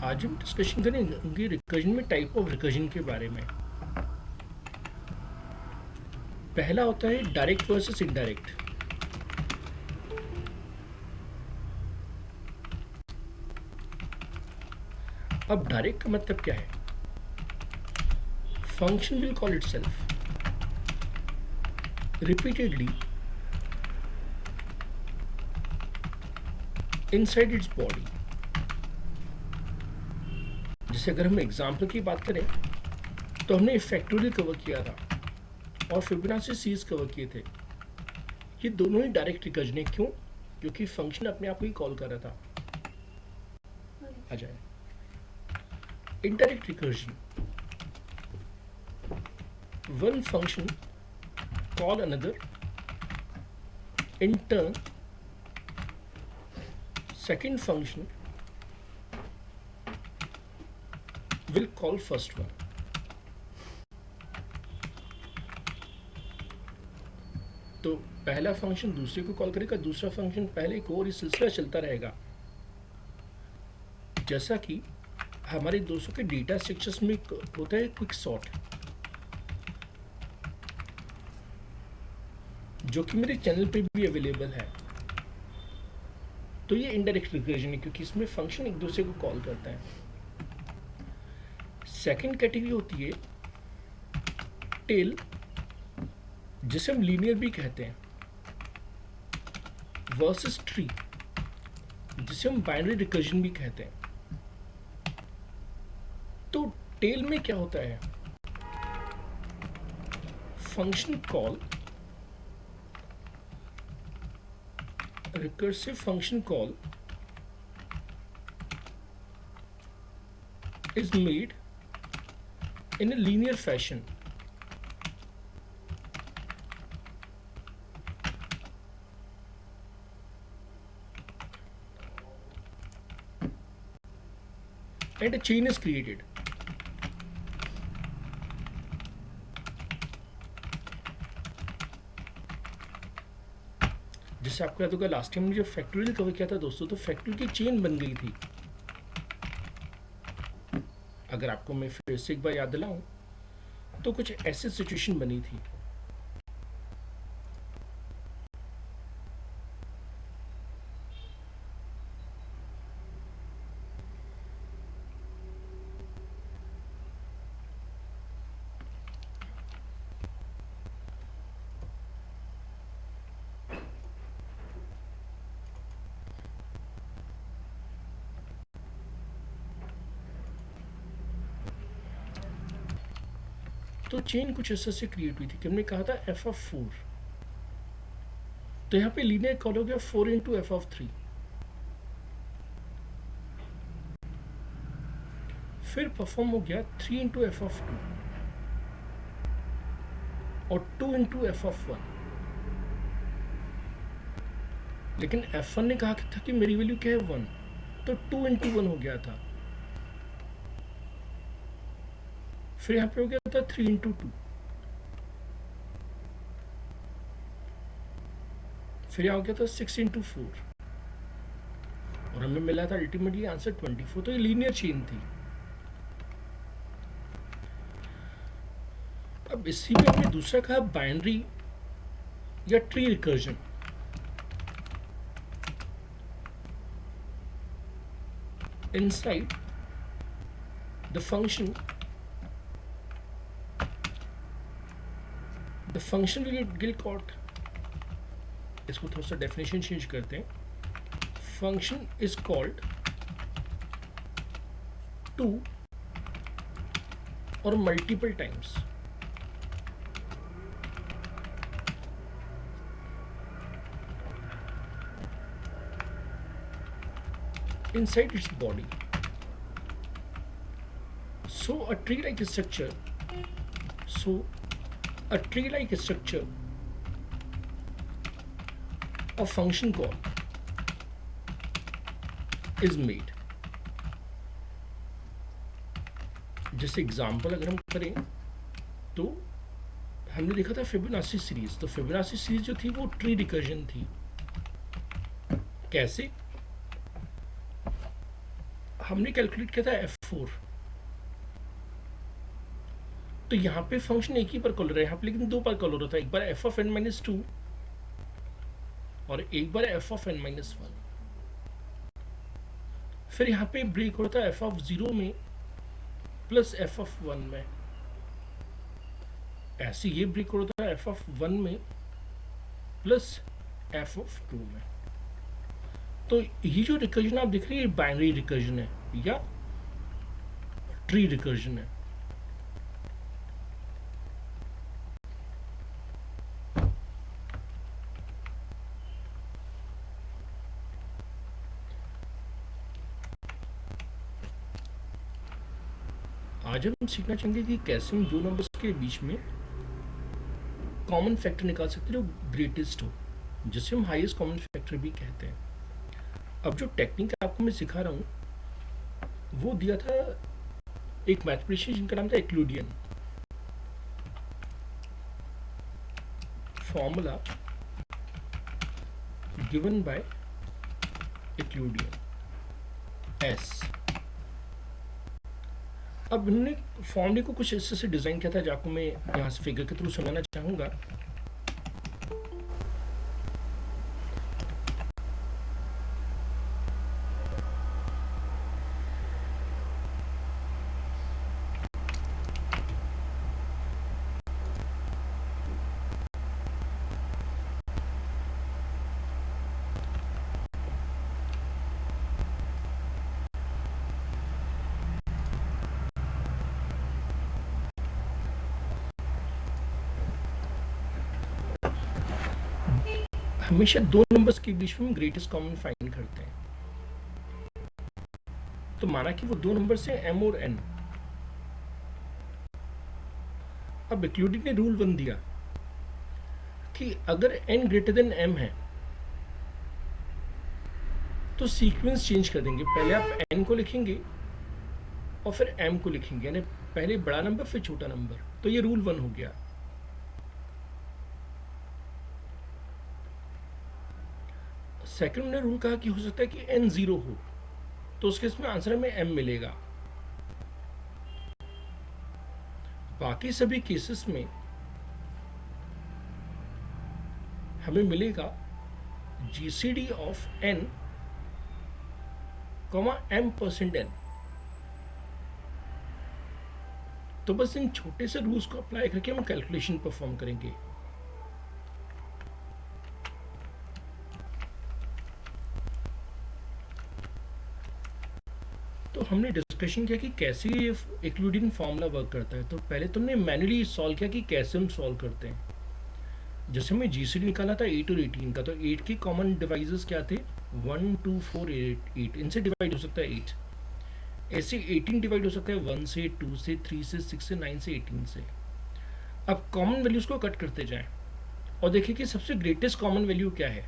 आज हम डिस्कशन करेंगे रिकर्जन में टाइप ऑफ रिकर्जन के बारे में। पहला होता है डायरेक्ट वर्सेस इनडायरेक्ट। अब डायरेक्ट का मतलब क्या है? Function will call itself repeatedly inside its body। जैसे अगर हम एग्जाम्पल की बात करें तो हमने फैक्टोरियल कवर किया था और फिबोनाची सीरीज कवर किए थे। ये दोनों ही डायरेक्ट रिकर्जन है। क्यों? क्योंकि फंक्शन अपने आप को ही कॉल कर रहा था। आ जाए indirect recursion, one function call another, in turn second function will call first one। तो पहला फंक्शन दूसरे को कॉल करेगा, दूसरा फंक्शन पहले को, और ये सिलसिला चलता रहेगा। जैसा कि हमारे दोस्तों के डेटा स्ट्रक्चर्स में होता है क्विक सॉर्ट, जो कि मेरे चैनल पे भी अवेलेबल है। तो ये इनडायरेक्ट रिकर्जन है क्योंकि इसमें फंक्शन एक दूसरे को कॉल करता है। सेकंड कैटेगरी होती है टेल, जिसे हम लीनियर भी कहते हैं, वर्सेस ट्री, जिसे हम बाइनरी रिकर्जन भी कहते हैं। तो टेल में क्या होता है? Function call, recursive function call is made in a linear fashion। And a chain is created। जैसे आपको याद होगा लास्ट टाइम जब फैक्टोरियल कवर किया था दोस्तों, तो फैक्टोरियल की चेन बन गई थी। अगर आपको मैं फिर से एक बार याद दिलाऊं तो कुछ ऐसी सिचुएशन बनी थी। तो चेन कुछ ऐसे से क्रिएट हुई थी कि हमने कहा था एफ ऑफ 4, तो यहाँ पे लीनियर कॉल हो गया 4 इंटू एफ ऑफ 3। फिर परफॉर्म हो गया 3 इंटू एफ ऑफ 2 और 2 इंटू एफ ऑफ 1। लेकिन F1 ने कहा था कि मेरी वैल्यू क्या है 1, तो 2 इंटू 1 हो गया था। फिर यहाँ पे हो गया था 3 इंटू 2, फिर यहाँ हो गया था 6 इंटू 4, और हमें मिला था अल्टीमेटली आंसर 24। तो ये लीनियर चेन थी। अब इसी में हमने दूसरा कहा बाइनरी या tree recursion. Inside the function will get called, इसको थोड़ा सा डेफिनेशन चेंज करते हैं। फंक्शन इज कॉल्ड टू और multiple times inside its body। So a tree-like structure of function call is made। जैसे एग्जाम्पल अगर हम करें तो हमने देखा था फिबोनाची सीरीज। तो फिबोनाची सीरीज जो थी वो ट्री रिकर्जन थी। कैसे? हमने कैलकुलेट किया था F4, तो यहाँ पे फंक्शन एक ही पर कॉल रहा है यहाँ पे, लेकिन दो पर कॉल हो रहा था, एक बार f of n minus two और एक बार f of n minus one. फिर यहाँ पे ब्रेक हो रहा था f ऑफ 0 में प्लस f ऑफ 1 में, ऐसे ये ब्रेक हो रहा था f ऑफ 1 में प्लस f ऑफ 2 में। तो ये जो रिकर्जन आप देख रहे हैं ये बाइनरी रिकर्जन है या ट्री रिकर्जन है। आज हम सीखना चाहेंगे कि कैसे हम दो नंबर्स के बीच में कॉमन फैक्टर निकाल सकते हैं जो ग्रेटेस्ट हो, जिसे हम हाईएस्ट कॉमन फैक्टर भी कहते हैं। अब जो टेक्निक आपको मैं सिखा रहा हूँ वो दिया था एक मैथमेटिशियन जिनका नाम था Euclidean. Formula given by Euclidean एस। अब इन्होंने फॉर्मूले को कुछ ऐसे से डिजाइन किया था जो आपको मैं यहाँ से फिगर के थ्रू समझाना चाहूंगा। हमेशा दो नंबर्स के बीच में ग्रेटेस्ट कॉमन फाइंड करते हैं। तो माना कि वो दो नंबर्स हैं m और n। अब एक्लूडियन ने रूल 1 दिया कि अगर n ग्रेटर देन m है तो सीक्वेंस चेंज कर देंगे, पहले आप n को लिखेंगे और फिर m को लिखेंगे, यानी पहले बड़ा नंबर फिर छोटा नंबर। तो ये रूल 1 हो गया। सेकंड ने रूल कहा कि हो सकता है कि n 0 हो, तो उस केस में आंसर में m मिलेगा। बाकी सभी केसेस में हमें मिलेगा GCD ऑफ n m%n। तो बस इन छोटे से रूल्स को अप्लाई करके हम कैलकुलेशन परफॉर्म करेंगे। तो हमने डिस्कशन किया कि कैसे ये एक्लूडियन फॉर्मूला वर्क करता है। तो पहले तुमने मैन्युअली सॉल्व किया कि कैसे हम सॉल्व करते हैं। जैसे हमें GCD निकाला था 8 और 18 का, तो 8 के कॉमन डिवाइजर्स क्या थे 1 2 4 8, इनसे डिवाइड हो सकता है 8। ऐसे 18 डिवाइड हो सकता है 1 से 2 से 3 से 6 से 9 से 18 से। अब कॉमन वैल्यूज को कट करते जाएं और देखिए कि सबसे ग्रेटेस्ट कॉमन वैल्यू क्या है,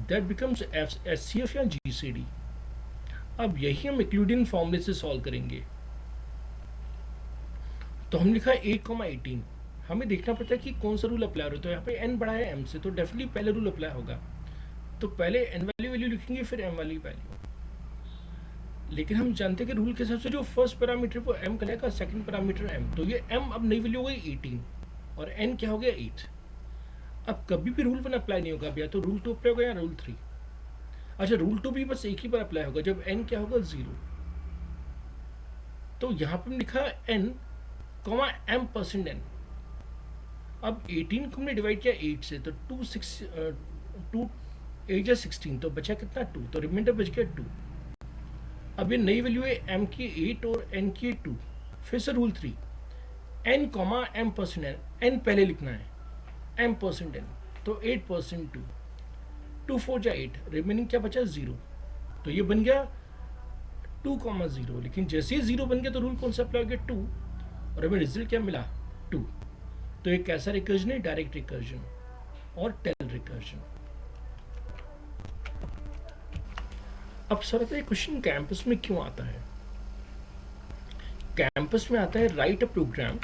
दैट बिकम्स HCF या GCD। अब यही हम एक्लूडियन फॉर्मूले से सॉल्व करेंगे। तो हम लिखा 8,18। हमें देखना पड़ता है कि कौन सा रूल अप्लाई हो रहा है। तो यहाँ पे n बड़ा है m से, तो डेफिनेटली पहले रूल अप्लाई होगा। तो पहले n वाली वैल्यू लिखेंगे फिर m वाली वैल्यू। लेकिन हम जानते हैं कि रूल के हिसाब से जो फर्स्ट पैरामीटर वो m करेगा, सेकंड पैरामीटर m। तो ये m अब नई वैल्यू हो गई 18 और n क्या हो गया 8। अब कभी भी रूल 1 अप्लाई नहीं होगा, या तो रूल 2 अप्लाई होगा या रूल 3। अच्छा, रूल 2 भी बस एक ही बार अप्लाई होगा जब n क्या होगा 0। तो यहाँ पे लिखा n m%n। अब 18 को हमने डिवाइड किया 8 से, तो 2 8 या 16, तो बचा कितना 2, तो रिमाइंडर बच गया 2। अब ये नई वैल्यू है m की 8 और n की 2। फिर से रूल 3, n m%n, n पहले लिखना है m%n, तो 8% 2 2 4 जा 8, रिमेनिंग क्या बचा 0। तो ये बन गया 2,0। लेकिन जैसे ही 0 बन गया तो रूल कौन सा अप्लाई हो गया 2, और हमें रिजल्ट क्या मिला 2। तो एक कैसा रिकर्जन है, डायरेक्ट रिकर्जन और टेल रिकर्जन। अब सर ये क्वेश्चन कैंपस में क्यों आता है? कैंपस में आता है write a program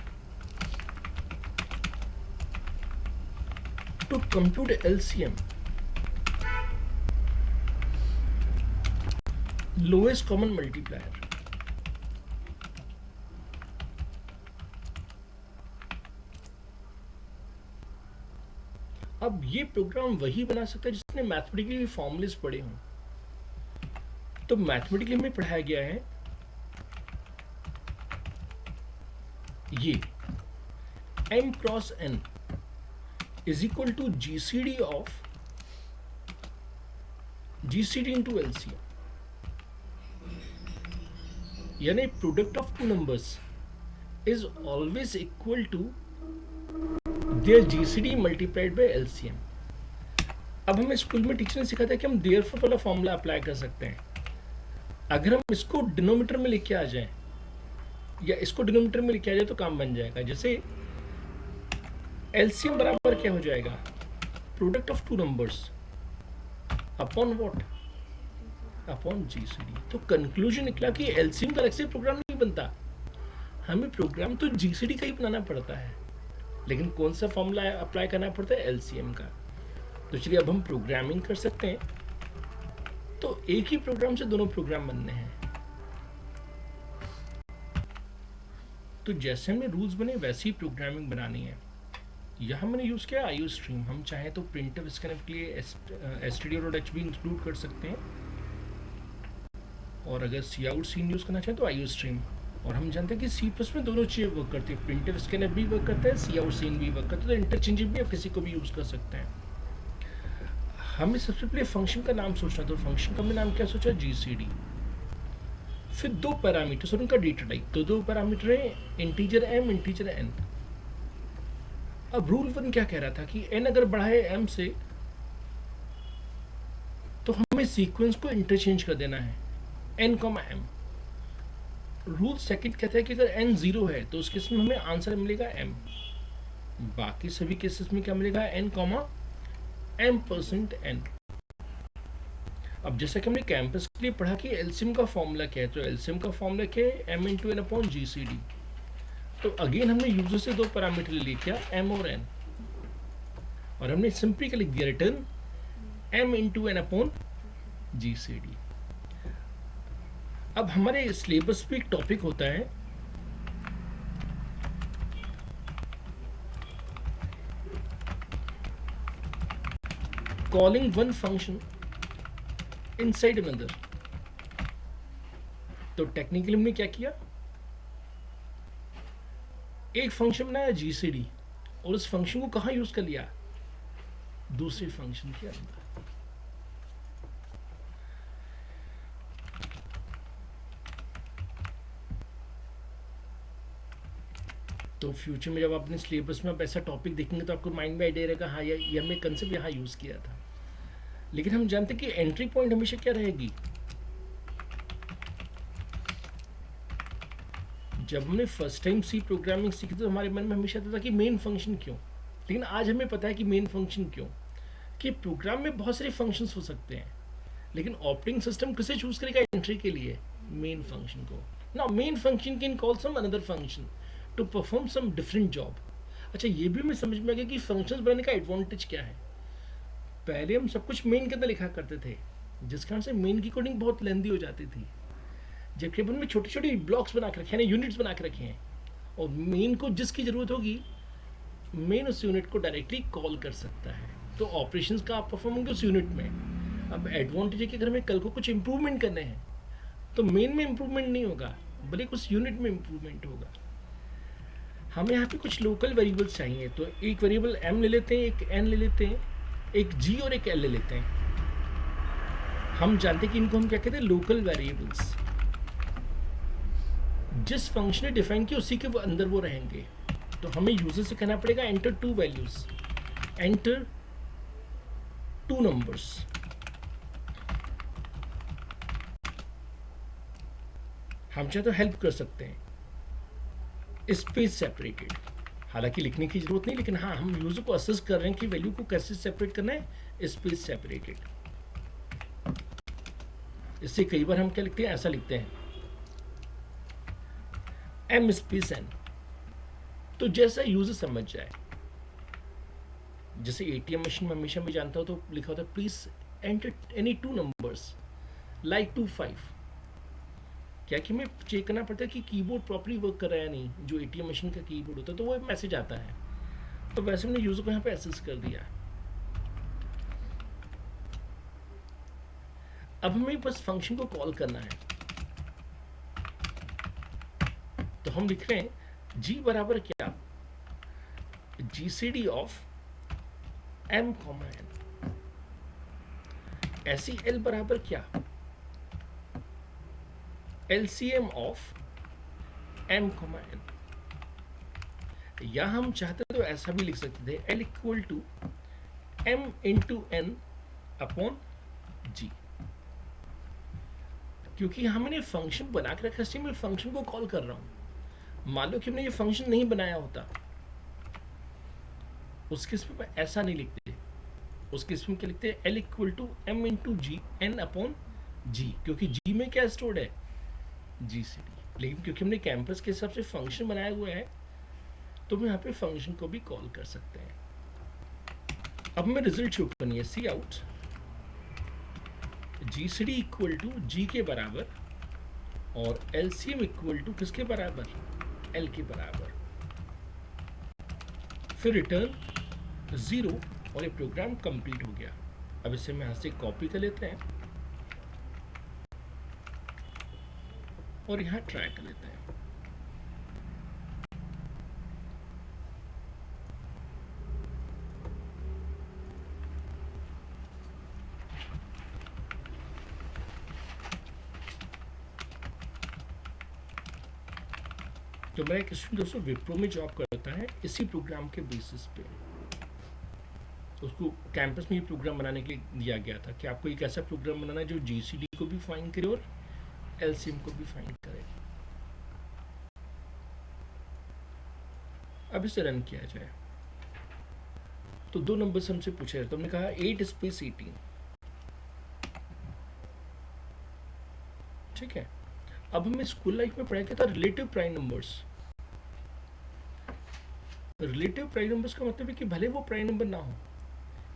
to compute LCM lowest common multiplier. अब ये प्रोग्राम वही बना सकता है जिसने मैथमेटिकली फॉर्मूलेस पढ़े हों। तो मैथमेटिकली हमें पढ़ाया गया है ये m cross n is equal to GCD of GCD into LCM, यानी product of two numbers is always equal to their GCD multiplied by LCM। अब हमें स्कूल में टीचर ने सिखाया था कि हम देयरफॉर वाला फॉर्मूला अप्लाई कर सकते हैं। अगर हम इसको डिनोमीटर में लेके आ जाएं या इसको डिनोमीटर में लेके आ जाए तो काम बन जाएगा। जैसे LCM बराबर क्या हो जाएगा, product of two numbers upon what, upon GCD। तो कंक्लूजन निकला कि LCM का अलग से प्रोग्राम नहीं बनता, हमें प्रोग्राम तो GCD का ही बनाना पड़ता है, लेकिन कौन सा फॉर्मूला अप्लाई करना पड़ता है, LCM का। तो चलिए अब हम प्रोग्रामिंग कर सकते हैं। तो एक ही प्रोग्राम से दोनों प्रोग्राम बनने हैं। तो जैसे हमने रूल्स बने वैसे ही प्रोग्रामिंग बनानी है। यहाँ मैंने यूज़ किया IO स्ट्रीम। हम चाहें तो प्रिंटफ स्कैनफ के लिए std.h भी इंक्लूड कर सकते हैं, और अगर cout सीन यूज़ करना चाहें तो IO स्ट्रीम। और हम जानते हैं कि C+ में दोनों चीज़ें वर्क करती है, प्रिंटफ स्कैनफ भी वर्क करता है, cout सीन भी वर्क करता है। तो इंटरचेंजेबली आप किसी को भी यूज़ कर सकते हैं। हमें सबसे पहले फंक्शन का नाम सोचना, तो फंक्शन का हमने नाम क्या सोचा, GCD। फिर दो पैरामीटर्स और उनका डेटा टाइप। तो दो पैरामीटर है, इंटीजर m, इंटीजर n। अब रूल 1 क्या कह रहा था कि n अगर बढ़ा है m से तो हमें सीक्वेंस को इंटरचेंज कर देना है, n, m। रूल सेकंड कहता है कि अगर n 0 है तो उस केस में हमें आंसर मिलेगा m। बाकी सभी केसेस में क्या मिलेगा, n, m%n। अब जैसा कि हमने कैंपस के लिए पढ़ा कि एलसीएम का फॉर्मूला क्या है, तो एलसीएम का फॉर्मूला क्या है, m into N upon GCD। तो अगेन हमने यूजर से दो पैरामीटर ले लिया, क्या, m और n, और हमने सिंपली क्या लिख दिया, return m into N upon GCD। अब हमारे सिलेबस पे एक टॉपिक होता है calling one function inside another. तो टेक्निकली हमने क्या किया, एक फंक्शन बनाया GCD और उस फंक्शन को कहाँ यूज कर लिया, दूसरे फंक्शन के अंदर। तो फ्यूचर में जब आप अपने सिलेबस में आप ऐसा टॉपिक देखेंगे तो आपको माइंड में आइडिया रहेगा, हाँ ये हमने कंसेप्ट यहाँ यूज किया था। लेकिन हम जानते हैं कि एंट्री पॉइंट हमेशा क्या रहेगी, जब हमने फर्स्ट टाइम सी प्रोग्रामिंग सीखी तो हमारे मन में हमेशा आता था कि मेन फंक्शन क्यों। लेकिन आज हमें पता है कि मेन फंक्शन क्यों, कि प्रोग्राम में बहुत सारे फंक्शंस हो सकते हैं, लेकिन ऑपरेटिंग सिस्टम किसे चूज करेगा एंट्री के लिए, मेन फंक्शन को। ना main function can call some another function to perform some different job. अच्छा, ये भी हमें समझ में आ गया कि फंक्शंस बनाने का एडवांटेज क्या है। पहले हम सब कुछ मेन के अंदर लिखा करते थे, जिस कारण से मेन की कोडिंग बहुत लेंदी हो जाती थी, जबकि अपन में छोटे छोटे ब्लॉक्स बना के रखे हैं, यूनिट्स बना के रखे हैं, और मेन को जिसकी ज़रूरत होगी मेन उस यूनिट को डायरेक्टली कॉल कर सकता है। तो ऑपरेशंस का आप परफॉर्म होंगे उस यूनिट में। अब एडवांटेज है कि अगर हमें कल को कुछ इंप्रूवमेंट करने हैं तो मेन में इंप्रूवमेंट नहीं होगा, बल्कि उस यूनिट में इंप्रूवमेंट होगा। हमें यहाँ पे कुछ लोकल वेरिएबल्स चाहिए, तो एक वेरिएबल m ले लेते हैं, एक n ले लेते हैं, एक g और एक l ले लेते हैं। हम जानते हैं कि इनको हम क्या कहते हैं, लोकल वेरिएबल्स। जिस फंक्शन ने डिफाइन किया उसी के वो अंदर वो रहेंगे। तो हमें यूजर से कहना पड़ेगा enter to values, enter two numbers. हम चाहे तो हेल्प कर सकते हैं, स्पेस सेपरेटेड। हालांकि लिखने की जरूरत नहीं, लेकिन हाँ हम यूजर को असेस कर रहे हैं कि वैल्यू को कैसे सेपरेट करना है, स्पेस सेपरेटेड। इससे कई बार हम क्या लिखते हैं, ऐसा लिखते हैं m स्पेस n। तो जैसा यूजर समझ जाए, जैसे ATM मशीन में हमेशा मैं जानता हूँ तो लिखा होता है please enter any two numbers like 2, 5। क्या कि हमें चेक करना पड़ता है कि कीबोर्ड प्रॉपर्ली वर्क कर रहा है या नहीं, जो एटीएम मशीन का कीबोर्ड होता है, तो वो मैसेज आता है। तो वैसे हमने यूज़र को यहाँ पे एक्सेस कर दिया। अब हमें बस फंक्शन को कॉल करना है। तो हम लिख रहे हैं जी बराबर क्या, G C D of M comma N. ऐसी एल बराबर क्या, LCM of M comma N. या हम चाहते तो ऐसा भी लिख सकते थे, L equal to M into N upon G. क्योंकि हमने फंक्शन बना के रखा, इसलिए मैं फंक्शन को कॉल कर रहा हूं। मान लो कि हमने ये फंक्शन नहीं बनाया होता, उस केस में ऐसा नहीं लिखते। उस केस में क्या लिखते हैं, L equal to M into G N upon G, क्योंकि जी में क्या स्टोर्ड है, जी सी डी। लेकिन क्योंकि हमने कैंपस के हिसाब से फंक्शन बनाया हुआ है, तो हम यहाँ पे फंक्शन को भी कॉल कर सकते हैं। अब हमें रिजल्ट शो करनी है, cout G C D equal to G के बराबर और एलसीएम इक्वल टू किसके बराबर, एल के बराबर। फिर रिटर्न 0 और ये प्रोग्राम कंप्लीट हो गया। अब इसे हम यहाँ से कॉपी कर लेते हैं और यहाँ ट्राई कर लेते हैं। तो मेरा एक स्टूडेंट दोस्तों विप्रो में जॉब करता है, इसी प्रोग्राम के बेसिस पे उसको कैंपस में ये प्रोग्राम बनाने के लिए दिया गया था कि आपको एक ऐसा प्रोग्राम बनाना है जो जीसीडी को भी फाइंड करे और एलसीएम को भी फाइंड करे। अब इसे रन किया जाए तो 2 नंबर से हमसे पूछा है, तो हमने कहा 8 स्पेस 18। ठीक है। अब हमें स्कूल लाइफ में पढ़ा गया था relative prime numbers. Relative prime numbers का मतलब है कि भले वो प्राइम नंबर ना हो,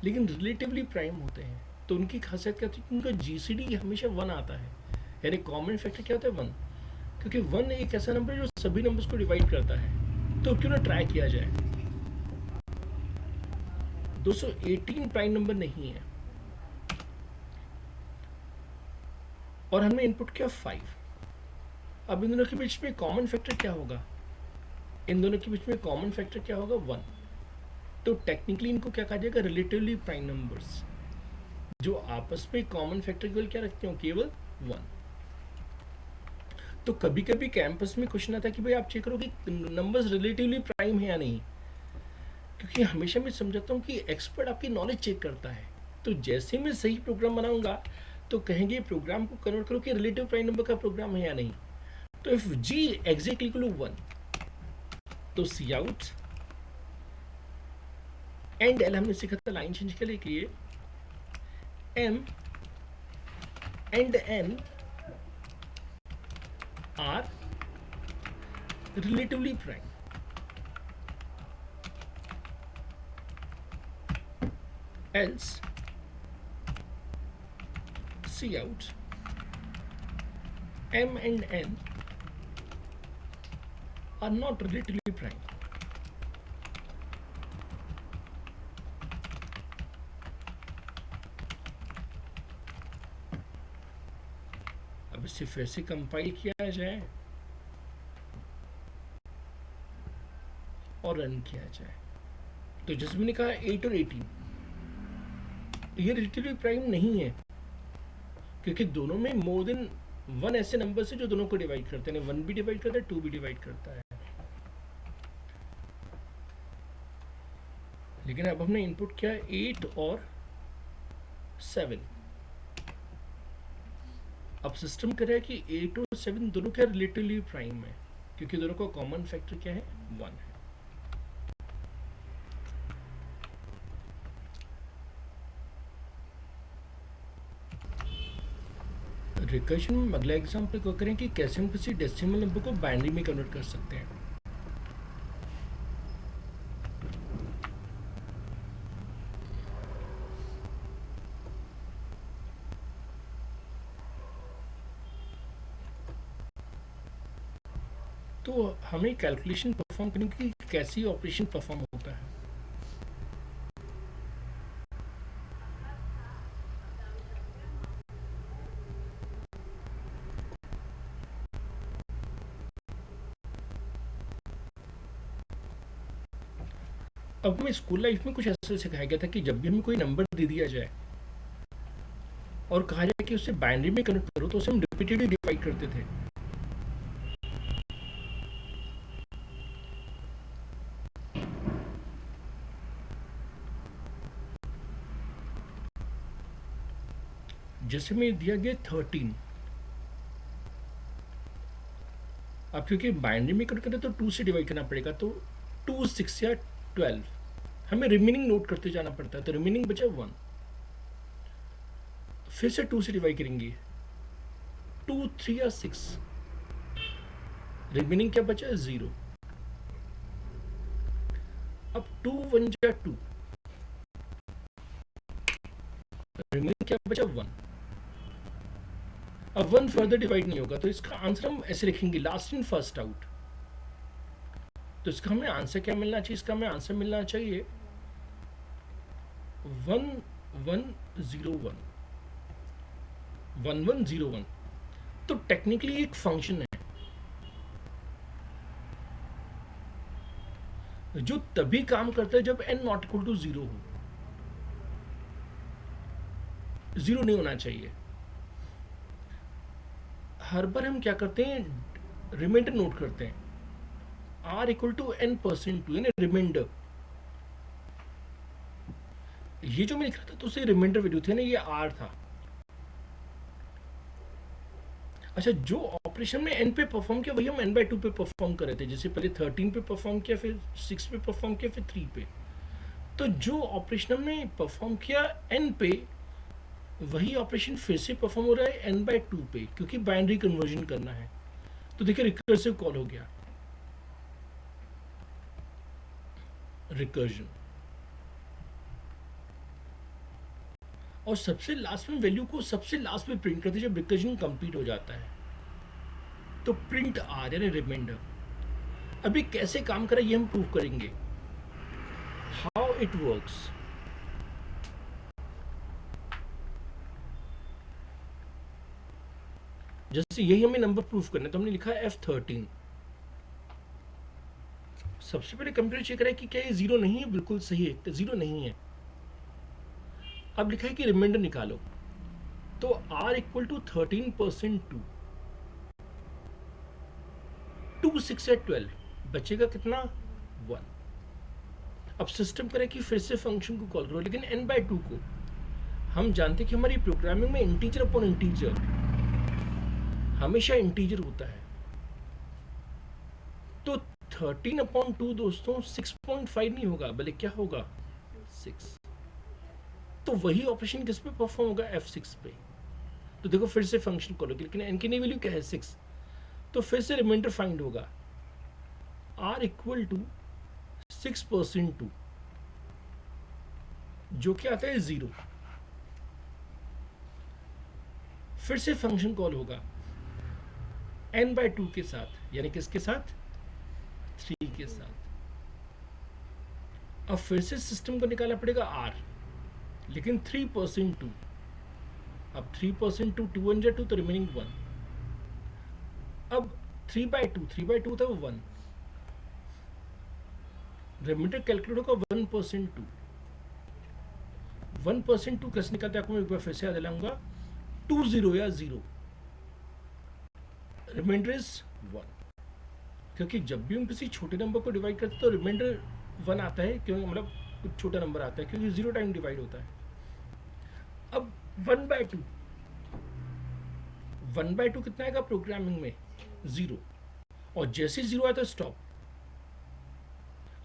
लेकिन रिलेटिवली प्राइम होते हैं। तो उनकी खासियत क्या होती है, उनका जीसीडी हमेशा 1 आता है, यानी कॉमन फैक्टर क्या होता है 1, क्योंकि 1 एक ऐसा नंबर है जो सभी नंबर्स को डिवाइड करता है। तो क्यों ना ट्राई किया जाए। 218 प्राइम नंबर नहीं है और हमने इनपुट किया 5। अब इन दोनों के बीच में कॉमन फैक्टर क्या होगा, इन दोनों के बीच में कॉमन फैक्टर क्या होगा 1। तो टेक्निकली इनको क्या कहा जाएगा, रिलेटिवली प्राइम नंबर्स, जो आपस में कॉमन फैक्टर केवल क्या रखते हो, केवल 1। तो कभी कभी कैंपस में क्वेश्चन आता है कि भाई आप चेक करो कि नंबर्स रिलेटिवली प्राइम है या नहीं, क्योंकि हमेशा मैं समझाता हूँ कि एक्सपर्ट आपकी नॉलेज चेक करता है। तो जैसे मैं सही प्रोग्राम बनाऊंगा तो कहेंगे प्रोग्राम को कन्वर्ट करो कि रिलेटिव प्राइम नंबर का प्रोग्राम है या नहीं। तो if g exactly equal to 1, तो सी आउट एंड एल हमने सीखा था लाइन चेंज करने के लिए, m and n are relatively prime. else see out m and n are not relatively prime. अब इसे फिर से कंपाइल किया जाए और रन किया जाए। तो जैसे मैंने कहा 8 और 18 ये रिलेटिवली प्राइम नहीं है, क्योंकि दोनों में मोर देन 1 ऐसे नंबर से जो दोनों को डिवाइड करते हैं। 1 भी डिवाइड करता है, 2 भी डिवाइड करता है। लेकिन अब हमने इनपुट किया 8 और 7। अब सिस्टम कह रहा है कि 8 और 7 दोनों क्या रिलेटिवली प्राइम है, क्योंकि दोनों का कॉमन फैक्टर क्या है, 1 है। रिकर्शन में अगला एग्जाम्पल को करें कि कैसे हम किसी डेसिमल नंबर को बाइनरी में कन्वर्ट कर सकते हैं। तो हमें कैलकुलेशन परफॉर्म करने की कैसी ऑपरेशन परफॉर्म होता है। अब हमें स्कूल लाइफ में कुछ ऐसा सिखाया गया था कि जब भी हमें कोई नंबर दे दिया जाए और कहा जाए कि उससे बाइनरी में कन्वर्ट करो, तो उसे हम रिपीटेडली डिवाइड करते थे। जैसे में दिया गया 13, अब क्योंकि बाइनरी में कन्वर्ट करें तो 2 से डिवाइड करना पड़ेगा, तो 2 6 या 12, हमें रिमेनिंग नोट करते जाना पड़ता है, तो रिमेनिंग बचा 1। फिर से 2 से डिवाइड करेंगे, 2 3 या 6, रिमेनिंग क्या बचा 0। अब 2 1 या 2, रिमेनिंग क्या बचा 1। अब 1 फर्दर डिवाइड नहीं होगा, तो इसका आंसर हम ऐसे लिखेंगे, लास्ट इन फर्स्ट आउट। तो इसका हमें आंसर क्या मिलना चाहिए, इसका हमें आंसर मिलना चाहिए 1 1 0 1 1 1 0 1। तो टेक्निकली एक फंक्शन है जो तभी काम करता है जब n नॉट इक्वल टू 0 हो। 0 नहीं होना चाहिए। हर बार हम क्या करते हैं, रिमाइंडर नोट करते हैं, r इक्वल टू n%2 यानी रिमाइंडर। ये जो मैं लिख रहा था तो उसे रिमाइंडर वैल्यू थी ना, ये r था। अच्छा, जो ऑपरेशन में n पे परफॉर्म किया वही हम n/2 पे परफॉर्म कर रहे थे। जैसे पहले 13 पे परफॉर्म किया, फिर 6 पे परफॉर्म किया, फिर 3 पे। तो जो ऑपरेशन हमने परफॉर्म किया n पे, वही ऑपरेशन फिर से परफॉर्म हो रहा है n/2 पे, क्योंकि बाइनरी कन्वर्जन करना है। तो देखिए रिकर्सिव कॉल हो गया, रिकर्जन। और सबसे लास्ट में वैल्यू को सबसे लास्ट में प्रिंट करते हैं जब रिकर्जन कंप्लीट हो जाता है, तो प्रिंट आर यानी रिमाइंडर। अभी कैसे काम करा ये हम प्रूव करेंगे, हाउ इट वर्क्स। जैसे यही हमें नंबर प्रूफ करना है, तो हमने लिखा है F13। सबसे पहले कंप्यूटर चेक करें कि क्या ये 0 नहीं है, बिल्कुल सही है, तो 0 नहीं है। अब लिखा है कि रिमाइंडर निकालो, तो r इक्वल टू 13%2, 2 6 या 12, बचेगा कितना 1। अब सिस्टम करे कि फिर से फंक्शन को कॉल करो, लेकिन n/2 को हम जानते कि हमारी प्रोग्रामिंग में इंटीजर अपॉन इंटीजर हमेशा इंटीजर होता है। तो 13/2 दोस्तों 6.5 नहीं होगा, बल्कि क्या होगा 6। तो वही ऑपरेशन किस पे परफॉर्म होगा, F6 पे। तो देखो फिर से फंक्शन कॉल, लेकिन n की नई वैल्यू क्या है 6, तो फिर से रिमाइंडर फाइंड होगा, r इक्वल टू 6%2, जो क्या आता है 0। फिर से फंक्शन कॉल होगा n/2 के साथ, यानी किसके साथ 3 के साथ। अब फिर से सिस्टम को निकालना पड़ेगा r, लेकिन 3%2। अब 3%2, 2 1 जा 2, तो रिमेनिंग 1। अब 3/2 था वो 1, रिमाइंडर कैलकुलेट होगा 1%2। 1%2 कैसे निकालते हैं आपको मैं एक बार फिर से याद दिलाऊंगा, 2 0 या 0, रिमाइंडर इज 1। क्योंकि जब भी हम किसी छोटे नंबर को डिवाइड करते हैं तो रिमाइंडर 1 आता है, क्योंकि मतलब कुछ छोटा नंबर आता है, क्योंकि 0 टाइम डिवाइड होता है। अब 1/2, 1/2 कितना आएगा प्रोग्रामिंग में 0, और जैसे 0 आया तो स्टॉप।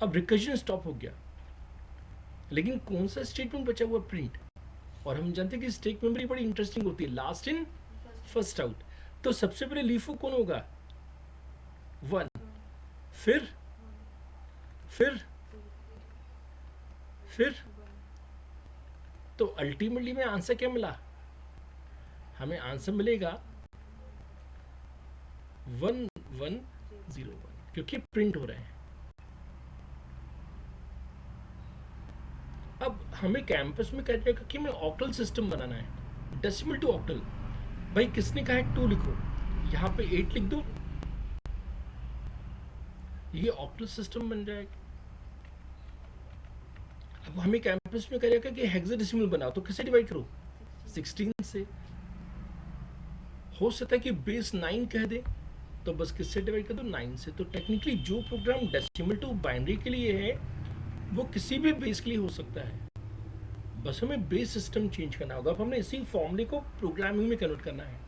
अब रिकर्जन स्टॉप हो गया, लेकिन कौन सा स्टेटमेंट बचा हुआ, प्रिंट। और हम जानते हैं कि स्टेट मेमोरी बड़ी इंटरेस्टिंग होती है, लास्ट इन फर्स्ट आउट। तो सबसे पहले लीफो कौन होगा 1, फिर फिर फिर तो अल्टीमेटली में आंसर क्या मिला, हमें आंसर मिलेगा 1 1 0 1 क्योंकि प्रिंट हो रहे हैं। अब हमें कैंपस में कह जाएगा कि मैं ऑक्टल सिस्टम बनाना है, डेसिमल टू ऑक्टल। भाई किसने कहा है 2 लिखो, यहाँ पे 8 लिख दो, ये ऑक्टल सिस्टम बन जाएगा। अब हमें कैंपस में करेगा कि हेक्साडेसिमल बनाओ, तो किससे डिवाइड करो, 16 से। हो सकता है कि बेस 9 कह दे, तो बस किससे डिवाइड कर दो, 9 से। तो टेक्निकली जो प्रोग्राम डेसिमल टू बाइनरी के लिए है वो किसी भी बेस के लिए हो सकता है, बस हमें बेस सिस्टम चेंज करना होगा। अब हमने इसी फॉर्मूले को प्रोग्रामिंग में कन्वर्ट करना है।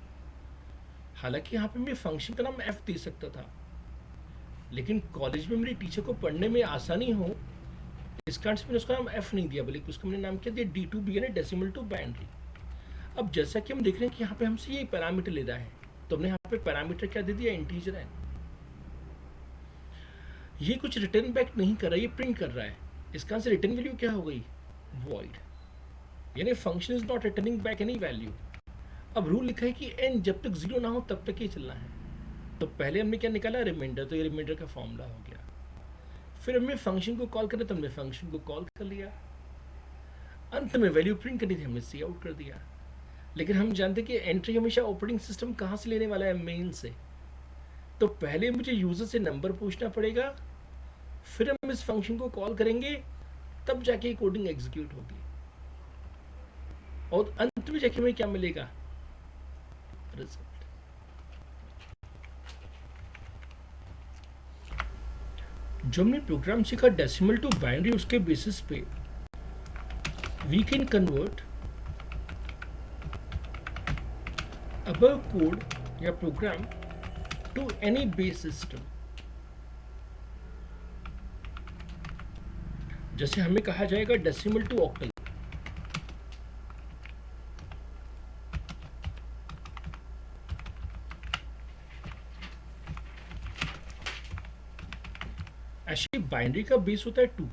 हालांकि यहाँ पे मैं फंक्शन का नाम एफ दे सकता था, लेकिन कॉलेज में मेरे टीचर को पढ़ने में आसानी हो इस कारण से मैंने उसका नाम एफ नहीं दिया, बल्कि उसका मैंने नाम क्या दिया, D2B यानी डेसिमल टू बाइनरी। अब जैसा कि हम देख रहे हैं कि यहाँ पे हमसे ये पैरामीटर ले रहा है, तो हमने यहाँ पे पैरामीटर क्या दे दिया, इंटीजर है। ये कुछ रिटर्न बैक नहीं कर रहा, ये प्रिंट कर रहा है। इसका से रिटर्न वैल्यू क्या हो गई, वॉइड, यानी function is not returning back any value. अब रूल लिखा है कि n जब तक 0 ना हो तब तक ही चलना है। तो पहले हमने क्या निकाला, रिमाइंडर, तो ये रिमाइंडर का फॉर्मूला हो गया। फिर हमने फंक्शन को कॉल करना, तो हमने फंक्शन को कॉल कर लिया। अंत में वैल्यू प्रिंट करनी थी, हमने सी आउट कर दिया। लेकिन हम जानते कि एंट्री हमेशा ऑपरेटिंग सिस्टम कहाँ से लेने वाला है, मेन से। तो पहले मुझे यूजर से नंबर पूछना पड़ेगा, फिर हम इस फंक्शन को कॉल करेंगे, तब जाके कोडिंग एग्जीक्यूट होगी, और अंत में जाके हमें क्या मिलेगा, रिजल्ट। जो हमने प्रोग्राम सीखा डेसिमल टू बाइनरी, उसके बेसिस पे we can convert above code या program to any base system. जैसे हमें कहा जाएगा डेसिमल टू ऑक्टल, ऐसी बाइनरी का बेस होता है 2।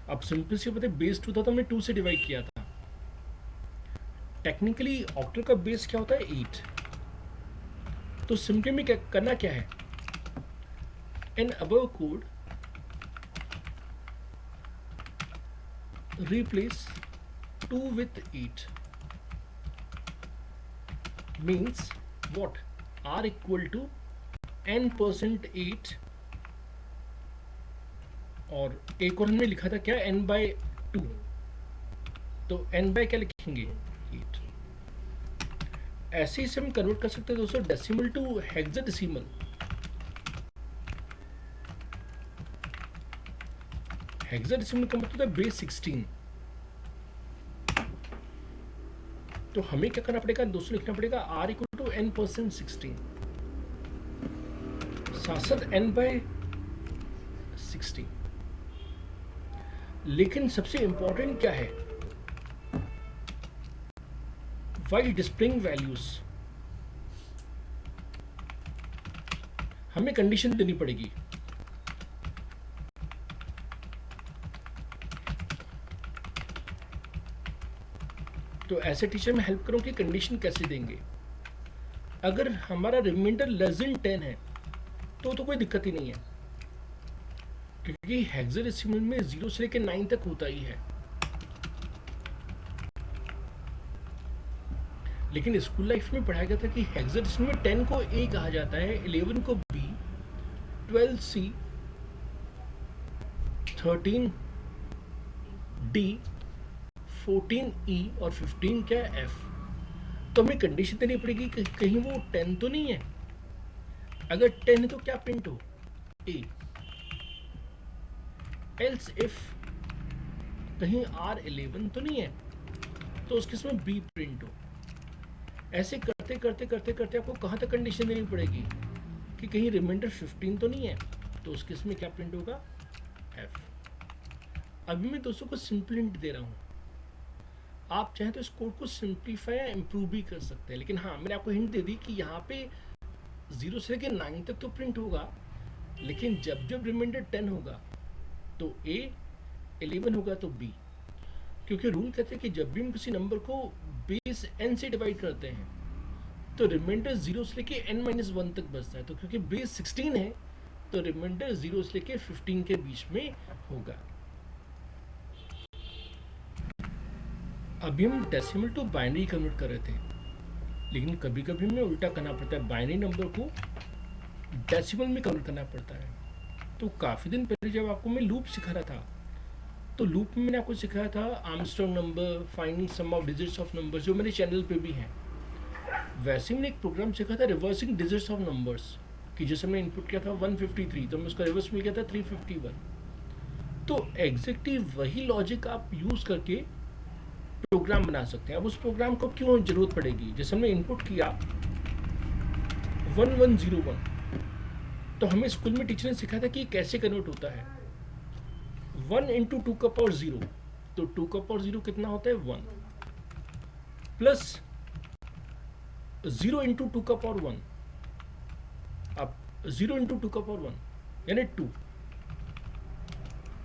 अब सिंपल सी बात है, बेस 2 था तो हमने 2 से डिवाइड किया था। टेक्निकली ऑक्टल का बेस क्या होता है, 8। तो सिंपली में क्या करना क्या है, in above code replace 2 with 8 means what, r equal to n% 8, और एक और हमने लिखा था क्या, n/2, तो n बाय क्या लिखेंगे, 8। ऐसे ही से हम कन्वर्ट कर सकते हैं दोस्तों डेसिमल टू हेक्साडेसिमल। हेक्साडेसिमल का मतलब है बेस 16। तो हमें क्या करना पड़ेगा दोस्तों, लिखना पड़ेगा r इक्वल टू n% 16, साथ साथ n/16। लेकिन सबसे इंपॉर्टेंट क्या है, while displaying values हमें कंडीशन देनी पड़ेगी। तो ऐसे टीचर में हेल्प करो कि कंडीशन कैसे देंगे। अगर हमारा रिमाइंडर लेस देन 10 है तो कोई दिक्कत ही नहीं है, क्योंकि हेक्साडेसिमल में 0 से लेकर 9 तक होता ही है। लेकिन स्कूल लाइफ में पढ़ाया गया था कि हेक्साडेसिमल में 10 को A कहा जाता है, 11 को B, 12 C, 13 D, 14 E और 15 क्या है, F। तो हमें कंडीशन देनी पड़ेगी कि कहीं वो 10 तो नहीं है। अगर 10 है तो क्या प्रिंट हो, A। एल्स इफ कहीं R11 तो नहीं है तो उस केस में B प्रिंट हो। ऐसे करते करते करते करते आपको कहाँ तक कंडीशन देनी पड़ेगी कि कहीं रिमाइंडर 15 तो नहीं है, तो उस केस में क्या प्रिंट होगा, F। अभी मैं दोस्तों को सिंपल हिंट दे रहा हूँ, आप चाहें तो इस कोड को सिंप्लीफाई या इम्प्रूव भी कर सकते हैं। लेकिन हाँ, मैंने आपको हिंट दे दी कि यहाँ पे 0 से लेकर 9 तक तो प्रिंट होगा, लेकिन जब जब रिमाइंडर 10 होगा तो A, 11 होगा तो B। क्योंकि रूल कहते हैं कि जब भी हम किसी नंबर को बेस n से डिवाइड करते हैं तो रिमाइंडर 0 से लेके n-1 तक बचता है। तो क्योंकि बेस 16 है तो रिमाइंडर 0 से लेके 15 के बीच में होगा। अभी हम डेसिमल टू बाइनरी कन्वर्ट कर रहे थे, लेकिन कभी कभी हमें उल्टा करना पड़ता है, बाइनरी नंबर को डेसिमल में कन्वर्ट करना पड़ता है। तो काफ़ी दिन पहले जब आपको मैं लूप सिखा रहा था, तो लूप में मैंने आपको सिखाया था Armstrong number, finding sum of digits of numbers, जो मेरे चैनल पे भी हैं। वैसे मैंने एक प्रोग्राम सीखा था रिवर्सिंग डिजिट्स ऑफ नंबर्स, कि जैसे मैंने इनपुट किया था 153 तो मैं उसका रिवर्स मिल गया था 351। तो एग्जैक्टली वही लॉजिक आप यूज़ करके प्रोग्राम बना सकते हैं। अब उस प्रोग्राम को क्यों ज़रूरत पड़ेगी? जैसे हमने इनपुट किया 1101, तो हमें स्कूल में टीचर ने सिखाया था कि कैसे कन्वर्ट होता है। 1 इंटू 2 का पावर 0, तो 2 का पावर 0 कितना होता है 1, प्लस 0 इंटू 2 का पावर 1, अब 0 इंटू 2 का पावर 1 यानी 2,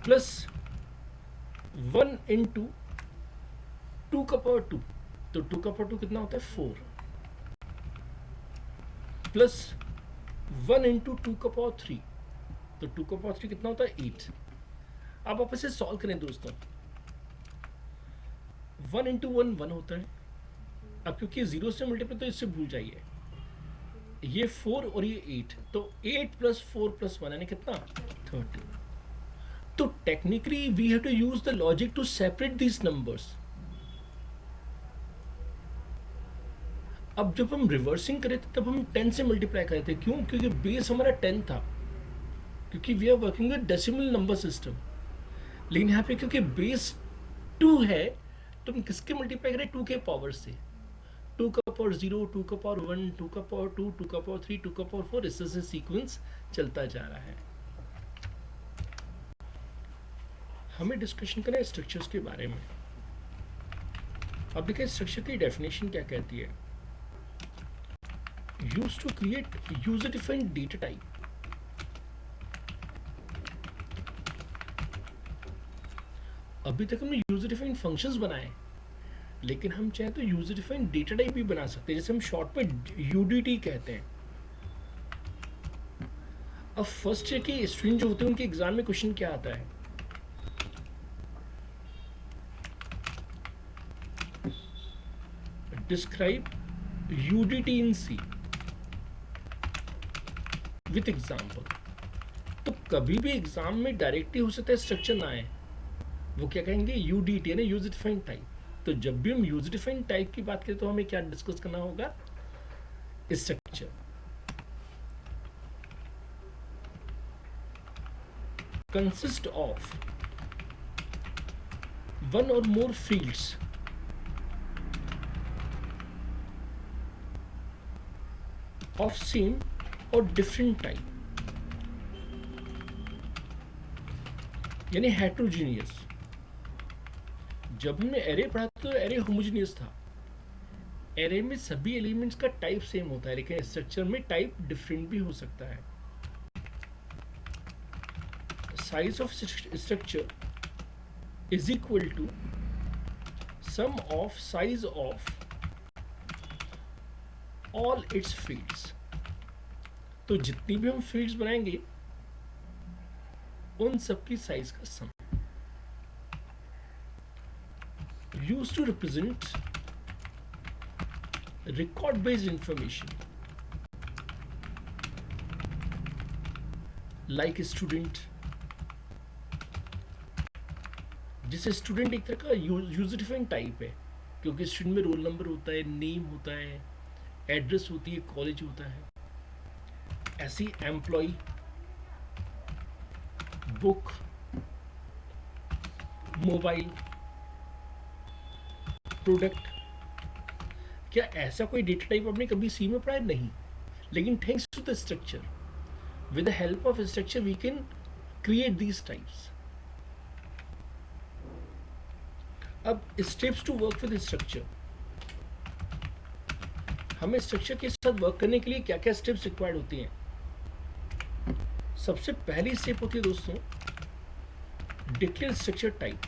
प्लस 1 इंटू 2 का पावर 2, तो 2 का पावर 2 कितना होता है 4, प्लस 1 इंटू 2 का पावर 3, तो 2 का पावर 3 कितना होता है 8। अब आप इसे सॉल्व करें दोस्तों, 1 इंटू 1 1 होता है। अब क्योंकि 0 से मल्टीप्लाई तो इससे भूल जाइए, ये 4 और ये 8, तो 8 प्लस 4 प्लस 1 यानी कितना 30। तो technically we have to use the logic to separate these numbers. अब जब हम रिवर्सिंग करे थे तब हम 10 से मल्टीप्लाई करे थे, क्यों? क्योंकि बेस हमारा 10 था, क्योंकि we are working with decimal number system. लेकिन यहाँ पे क्योंकि बेस 2 है तो हम किसके मल्टीप्लाई करें? 2 के पावर से। 2 का पावर 0, 2 का पावर 1, 2 का पावर 2, 2 का पावर 3, 2 का पावर 4, इस तरह से सीक्वेंस चलता जा रहा है। हमें डिस्कशन करना है स्ट्रक्चर्स के बारे में। अब देखिए स्ट्रक्चर की डेफिनेशन क्या कहती है। Used to create user defined data type. अभी तक हमने यूजर डिफाइंड फंक्शंस बनाए, लेकिन हम चाहे तो यूजर डिफाइंड डेटा टाइप भी बना सकते हैं, जैसे हम शॉर्ट में यूडीटी कहते हैं। अब फर्स्ट ईयर के स्टूडेंट जो होते हैं उनके एग्जाम में क्वेश्चन क्या आता है? Describe UDT in C with example. तो कभी भी एग्जाम में डायरेक्टली हो सकता है स्ट्रक्चर ना आए, वो क्या कहेंगे? यूडीटी यानी यूजर डिफाइंड टाइप। तो जब भी हम यूजर डिफाइंड टाइप की बात करें तो हमें क्या डिस्कस करना होगा? स्ट्रक्चर। कंसिस्ट ऑफ वन और मोर फील्ड्स ऑफ सेम और डिफरेंट टाइप, यानी हेट्रोजीनियस। जब हमने एरे पढ़ा तो एरे होमोजीनियस था, एरे में सभी एलिमेंट्स का टाइप सेम होता है, लेकिन स्ट्रक्चर में टाइप डिफरेंट भी हो सकता है। Size of structure is equal to sum of size of all its fields. तो जितनी भी हम फील्ड्स बनाएंगे उन सबकी साइज का sum. Used to represent record based information like student, जिसे स्टूडेंट एक तरह का यूजर डिफाइंड टाइप है, क्योंकि स्टूडेंट में रोल नंबर होता है, नेम होता है, एड्रेस होती है, कॉलेज होता है। ऐसी एम्प्लॉय, बुक, मोबाइल, प्रोडक्ट। क्या ऐसा कोई डेटा टाइप आपने कभी सी में पढ़ा? नहीं। लेकिन thanks to the structure, with the help of structure we can create these types. अब steps to work with structure. हमें स्ट्रक्चर के साथ वर्क करने के लिए क्या क्या स्टेप्स रिक्वायर्ड होती हैं? सबसे पहली स्टेप होती है दोस्तों declare structure type.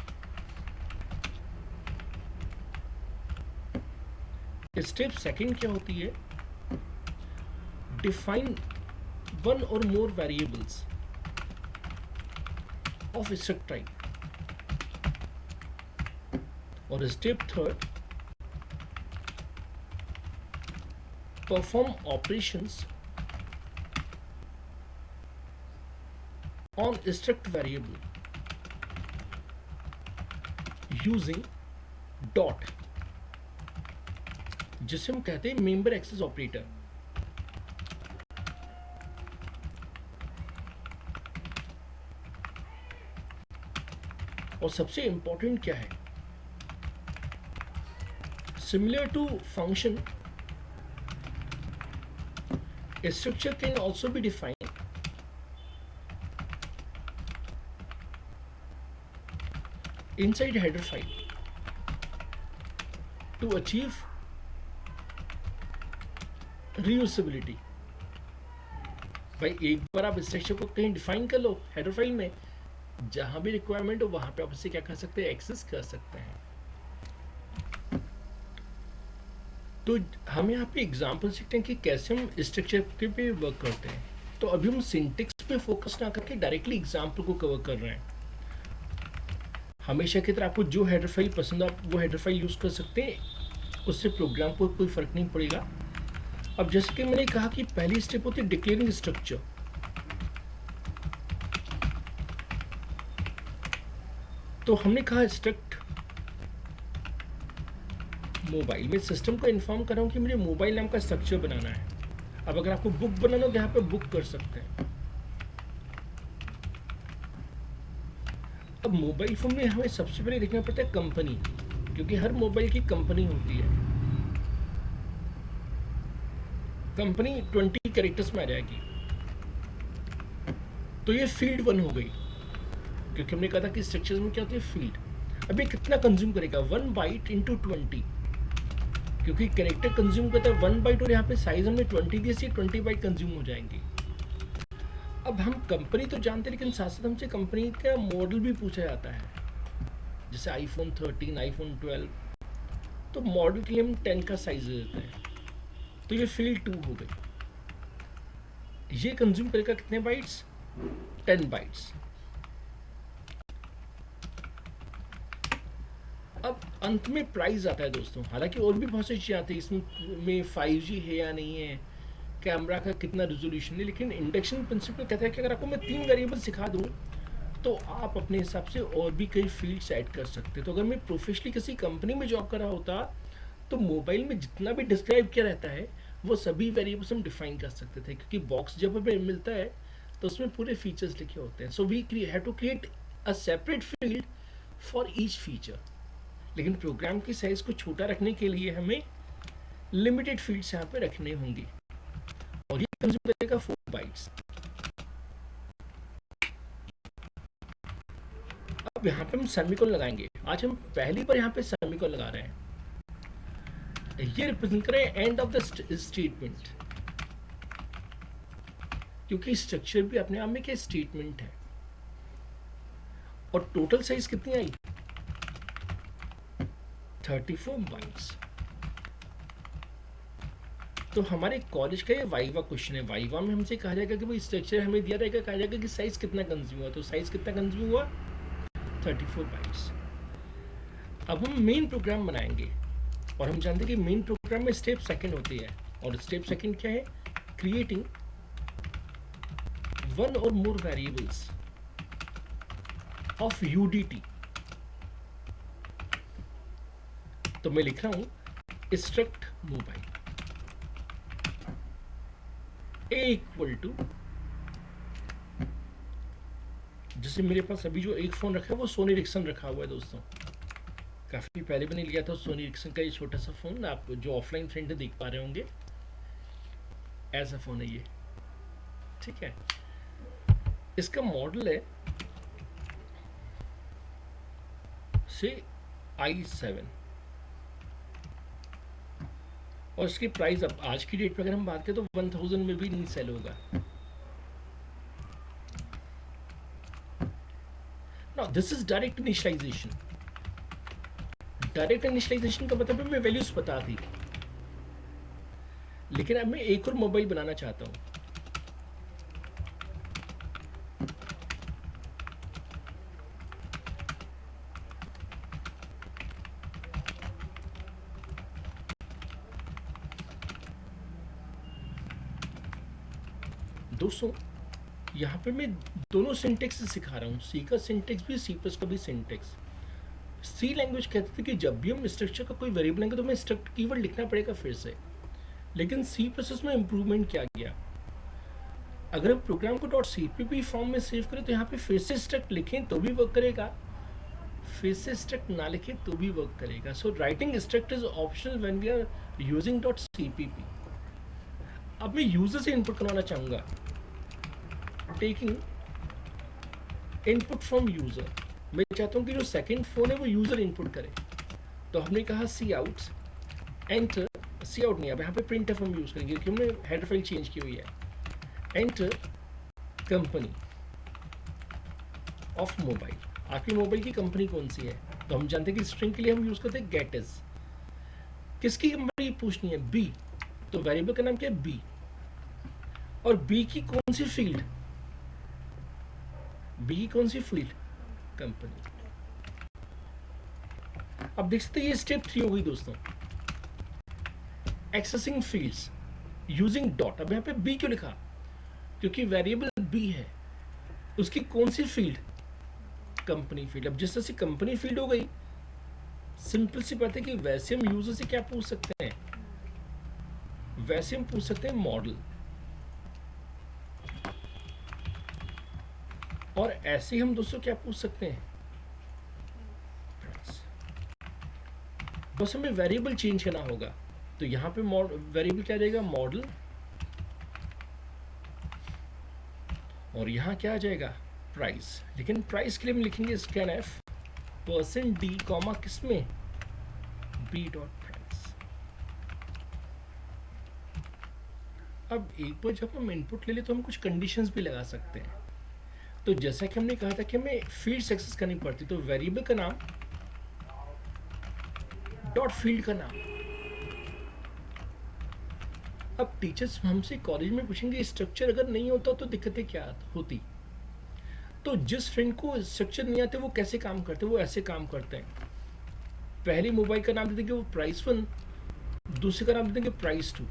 Step second क्या होती है? डिफाइन वन और more variables of struct type. और step third, perform operations on struct variable using dot, जिसे हम कहते हैं मेंबर एक्सेस ऑपरेटर। और सबसे इंपॉर्टेंट क्या है? Similar to function, a structure can also be defined inside header file to achieve reusability। भाई एक बार आप स्ट्रक्चर को कहीं डिफाइन कर लो हेडर फाइल में, जहां भी रिक्वायरमेंट हो वहां पे आप इसे क्या कर सकते हैं? एक्सेस कर सकते हैं। तो हम यहाँ पे एग्जांपल सीखते हैं कि कैसे हम स्ट्रक्चर के पे वर्क करते हैं। तो अभी हम सिंटेक्स पे फोकस ना करके डायरेक्टली एग्जांपल को कवर कर रहे हैं। हमेशा की तरह आपको जो हेडर फाइल पसंद है आप वो हेडर फाइल यूज कर सकते हैं, उससे प्रोग्राम को कोई फर्क नहीं पड़ेगा। अब जैसे कि मैंने कहा कि पहली स्टेप होती है डिक्लेयरिंग स्ट्रक्चर। तो हमने कहा स्ट्रक्ट मोबाइल में सिस्टम को इन्फॉर्म कर रहा हूं कि मुझे मोबाइल नाम का स्ट्रक्चर बनाना है। अब अगर आपको बुक बनाना हो तो यहाँ पे बुक कर सकते हैं। अब मोबाइल फोन में हमें सबसे पहले देखना पड़ता है कंपनी, क्योंकि हर मोबाइल की कंपनी होती है। कंपनी 20 कैरेक्टर्स में आ जाएगी। तो ये फील्ड 1 हो गई, क्योंकि हमने कहा था कि स्ट्रक्चर्स में क्या होती है? फील्ड। अब ये कितना कंज्यूम करेगा? 1 बाइट इंटू 20, क्योंकि कैरेक्टर कंज्यूम करता है 1 बाइट और यहाँ पे साइज हमने 20 दी, 20 बाइट कंज्यूम हो जाएंगी। अब हम कंपनी तो जानते हैं, लेकिन साथ साथ हमसे कंपनी का मॉडल भी पूछा जाता है। जैसे आईफोन 13, आईफोन 12, तो मॉडल के लिए हम 10 का साइज देते हैं। तो ये फील्ड 2 हो गई। ये कंज्यूम करेगा कितने बाइट्स? 10 बाइट्स। अब अंत में प्राइस आता है दोस्तों। हालांकि और भी बहुत सी चीज़ें आती है इसमें 5G है या नहीं है, कैमरा का कितना रेजोल्यूशन है, लेकिन इंडक्शन प्रिंसिपल कहता है कि अगर आपको मैं 3 वेरिएबल सिखा दूं तो आप अपने हिसाब से और भी कई फील्ड्स ऐड कर सकते हैं। तो अगर मैं प्रोफेशनली किसी कंपनी में जॉब कर रहा होता तो मोबाइल में जितना भी डिस्क्राइब किया रहता है वो सभी वेरिएबल्स हम डिफाइन कर सकते थे, क्योंकि बॉक्स जब हमें मिलता है तो उसमें पूरे फीचर्स लिखे होते हैं। So we have to create a separate field for each feature. लेकिन प्रोग्राम की साइज को छोटा रखने के लिए हमें लिमिटेड फील्ड्स यहाँ पे रखने होंगे। और ये कंज्यूम करेगा 4 बाइट्स। अब यहाँ पे हम सेमीकोलन लगाएंगे। आज हम पहली बार यहाँ पे सेमीकोलन लगा रहे हैं। ये रिप्रेजेंट करें एंड ऑफ द स्टेटमेंट, क्योंकि स्ट्रक्चर भी अपने आप में क्या स्टेटमेंट है। और टोटल साइज कितनी आई? 34 बाइट्स। तो हमारे कॉलेज का ये वाइवा क्वेश्चन है। वाइवा में हमसे कहा जाएगा कि भाई स्ट्रक्चर हमें दिया रहेगा, कहा जाएगा कि साइज कितना कंज्यूम हुआ। तो साइज कितना कंज्यूम हुआ? 34 बाइट्स। अब हम मेन प्रोग्राम बनाएंगे और हम जानते हैं कि मेन प्रोग्राम में स्टेप सेकंड होती है। और स्टेप सेकंड क्या है? क्रिएटिंग 1 और मोर वेरिएबल्स ऑफ यूडीटी। तो मैं लिख रहा हूं struct mobile a equal to, जैसे मेरे पास अभी जो एक फोन रखा है वो सोनी रिक्सन रखा हुआ है दोस्तों। काफी पहले मैंने लिया था सोनी रिक्सन का ये छोटा सा फोन। आप जो ऑफलाइन फ्रेंड है देख पा रहे होंगे, ऐसा फोन है ये, ठीक है। इसका मॉडल है से i7 और इसकी प्राइस अब आज की डेट में अगर हम बात करें तो 1000 में भी नहीं सेल होगा। Now this is direct initialization. Direct initialization का मतलब है मैं वैल्यूज बता दी लेकिन अब मैं एक और मोबाइल बनाना चाहता हूँ। दोस्तों, यहाँ पे मैं दोनों सिंटेक्स सिखा रहा हूँ, सी का सिंटेक्स भी, सी प्लस का भी सिंटेक्स। सी लैंग्वेज कहते थे कि जब भी हम स्ट्रक्चर का कोई वेरिएबल लेंगे तो हमें स्ट्रक्ट कीवर्ड लिखना पड़ेगा फिर से। लेकिन सी प्लस में इम्प्रूवमेंट किया गया। अगर हम प्रोग्राम को .cpp फॉर्म में सेव करें तो यहाँ पे फिर से स्ट्रक्ट लिखें तो भी वर्क करेगा, फिर से स्ट्रक्ट ना लिखें तो भी वर्क करेगा। So writing struct is optional when we are using .cpp। अब मैं यूजर से इनपुट करवाना चाहूँगा, टेकिंग इनपुट फ्रॉम यूजर। मैं चाहता हूँ कि जो सेकंड फोन है वो यूजर इनपुट करे। तो हमने कहा सी आउट एंटर, सी आउट नहीं, अब यहाँ पे प्रिंट एफ हम यूज करेंगे क्योंकि हमने हेडर फाइल चेंज की हुई है। एंटर कंपनी ऑफ मोबाइल, आपकी मोबाइल की कंपनी कौन सी है? तो हम जानते हैं कि स्ट्रिंग के लिए हम यूज करते हैं गेट इज। किसकी कंपनी पूछनी है? बी, तो वेरिएबल का नाम क्या है? बी। और बी की कौन सी फील्ड? बी की कौन सी फील्ड? कंपनी। अब देख सकते हैं ये स्टेप 3 हो गई दोस्तों, एक्सेसिंग फील्ड्स यूजिंग डॉट। अब यहाँ पे बी क्यों लिखा? क्योंकि वेरिएबल बी है, उसकी कौन सी फील्ड? Company field. अब जिस तरह से कंपनी फील्ड हो गई, सिंपल सी बात है कि वैसे हम यूजर से क्या पूछ सकते हैं? वैसे हम पूछ सकते हैं मॉडल, और ऐसे ही हम दोस्तों क्या पूछ सकते हैं? बस हमें वेरिएबल चेंज करना होगा। तो यहाँ पे वेरिएबल क्या रहेगा? मॉडल, और यहाँ क्या आ जाएगा? प्राइस। लेकिन प्राइस के लिए हम लिखेंगे स्कैन एफ %d कॉमा किसमें? B dot price. अब एक बार जब हम इनपुट ले ले तो हम कुछ कंडीशंस भी लगा सकते हैं। तो जैसा कि हमने कहा था कि हमें फील्ड एक्सेस करनी पड़ती, तो वेरिएबल का नाम डॉट फील्ड का नाम। अब टीचर्स हमसे कॉलेज में पूछेंगे स्ट्रक्चर अगर नहीं होता तो दिक्कतें क्या होती? तो जिस फ्रेंड को स्ट्रक्चर नहीं आते वो कैसे काम करते? वो ऐसे काम करते हैं, पहले मोबाइल का नाम दे देंगे वो प्राइस 1, दूसरे का नाम दे देंगे प्राइस 2।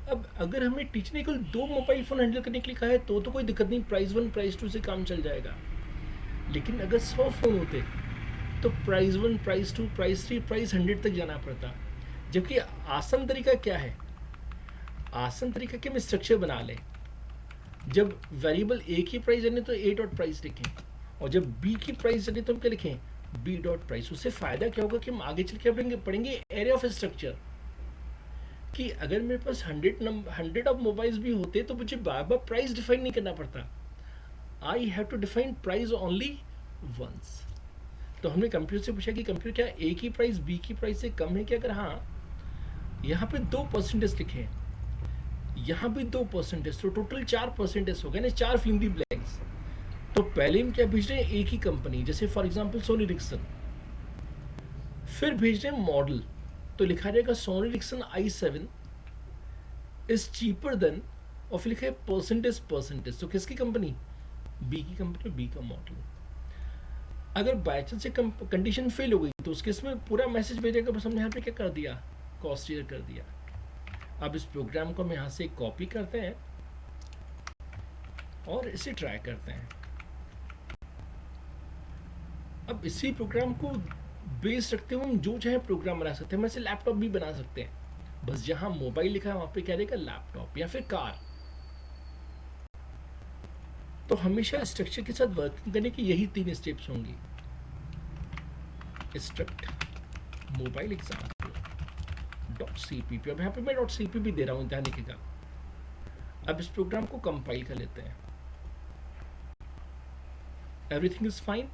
अब अगर हमें टीचर ने केवल 2 मोबाइल फ़ोन हैंडल करने के लिए कहा है तो कोई दिक्कत नहीं, प्राइस 1 प्राइस 2 से काम चल जाएगा। लेकिन अगर 100 फ़ोन होते तो प्राइस 1 प्राइस 2 प्राइस 3 प्राइस 100 तक जाना पड़ता। जबकि आसान तरीका क्या है? आसान तरीका कि हम स्ट्रक्चर बना लें, जब वेरिएबल ए की प्राइस जाने तो ए डॉट प्राइस लिखें, और जब बी की प्राइस जाने तो हम क्या लिखें? B dot price. उससे फ़ायदा क्या होगा कि हम आगे चल के पढ़ेंगे एरे ऑफ स्ट्रक्चर, कि अगर मेरे पास 100 ऑफ मोबाइल्स भी होते तो मुझे बार बार प्राइस डिफाइन नहीं करना पड़ता। I have to define price only once. तो हमने कंप्यूटर से पूछा कि कंप्यूटर क्या ए की प्राइस बी की प्राइस से कम है क्या? अगर हाँ, यहाँ पे 2% लिखे हैं, यहाँ भी 2%, तो टोटल 4% हो गए ना, 4 फिल इन दी ब्लैंक्स। तो पहले हम क्या भेज रहे हैं? एक ही कंपनी, जैसे फॉर एग्जांपल सोनी रिक्सन। फिर भेज रहे हैं मॉडल, तो लिखा जाएगा Sony Ericsson i7 is cheaper than, और फिर लिखा है परसेंटेज। तो किसकी कंपनी? बी की कंपनी, बी का मॉडल। अगर बाई चांस से कंडीशन फेल हो गई तो उसके इसमें पूरा मैसेज भेजेगा, बस हमने यहाँ पे क्या कर दिया? कॉस्ट ईयर कर दिया। अब इस प्रोग्राम को हम यहाँ से कॉपी करते हैं और इसे ट्राई करते हैं। अब इसी प्रोग्राम को बेस रखते हुए हम जो चाहे प्रोग्राम बना सकते हैं। हम ऐसे लैपटॉप भी बना सकते हैं, बस जहाँ मोबाइल लिखा है वहाँ पे क्या रहेगा? लैपटॉप या फिर कार। तो हमेशा स्ट्रक्चर के साथ वर्किंग करने की यही 3 स्टेप्स होंगी। Struct mobile example .cpp। अब यहाँ पे मैं .cpp दे रहा हूँ, ध्यान रखिएगा। अब इस प्रोग्राम को कंपाइल कर लेते हैं। Everything is fine.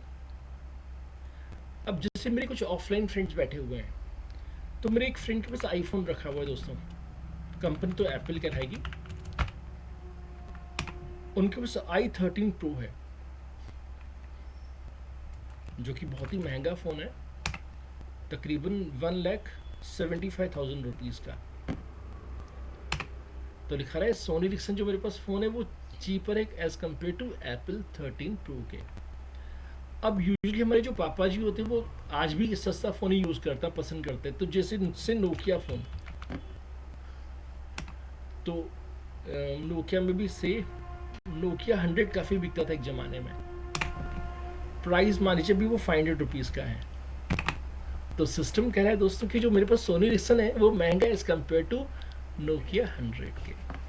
अब जैसे मेरे कुछ ऑफलाइन फ्रेंड्स बैठे हुए हैं, तो मेरे एक फ्रेंड के पास आईफोन रखा हुआ है दोस्तों, कंपनी तो एप्पल कहलाएगी, उनके पास i13 Pro है जो कि बहुत ही महंगा फ़ोन है, तकरीबन 1,75,000 रुपीज़ का। तो लिखा रहा है सोनी रिक्सन जो मेरे पास फ़ोन है वो चीपर है as compared to Apple 13 pro के। अब यूजुअली हमारे जो पापा जी होते हैं वो आज भी सस्ता फ़ोन ही यूज़ करता पसंद करते हैं, तो जैसे से नोकिया फ़ोन, तो नोकिया में भी से नोकिया 100 काफ़ी बिकता था एक ज़माने में, प्राइस मान लीजिए भी वो 500 रुपीज़ का है। तो सिस्टम कह रहा है दोस्तों कि जो मेरे पास सोनी रिक्सन है वो महंगा है एज़ कम्पेयर टू नोकिया 100 के।